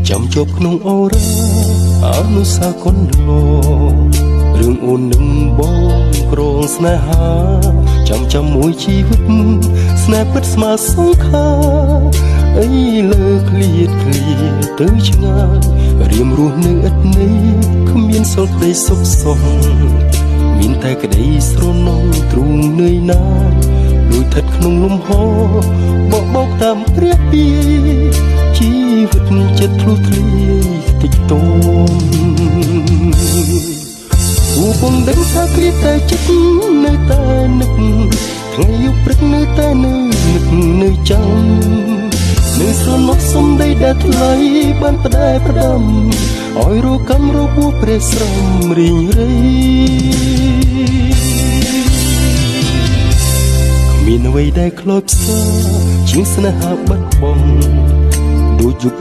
ចាំជាប់ក្នុងអូរ៉ាអនុស្សាវរីយ៍ឡរឿងអូននឹងបងក្រងស្នេហាចាំមួយជីវិតស្នេហ៍ពិតស្មើសងខាអីលើឃ្លាតទៅឆ្ងាយរៀមរស់នៅឥតន័យគ្មានសល់ក្តីសុខសោះមានតែក្តីស្រណងទ្រូងនឿយណាយលួចថិតក្នុងលំហបោកតាមព្រះពីជីវិតចិត្តធ្លុះធ្លាយតិចតួងពងដឹងថាគ្រាតែចិត្តនៅតែនឹកថ្ងៃយប់ព្រឹកនៅតែនឹកនៅចាំនៅស្រណោះសំដីដែលថ្លៃបានផ្ដែផ្ដាំឲ្យរកម្មរបួសព្រះស្រំរីងរៃគ្មានអ្វីដែលខ្លោចផ្សាជាងស្នេហាបាត់បង់ដូចយប់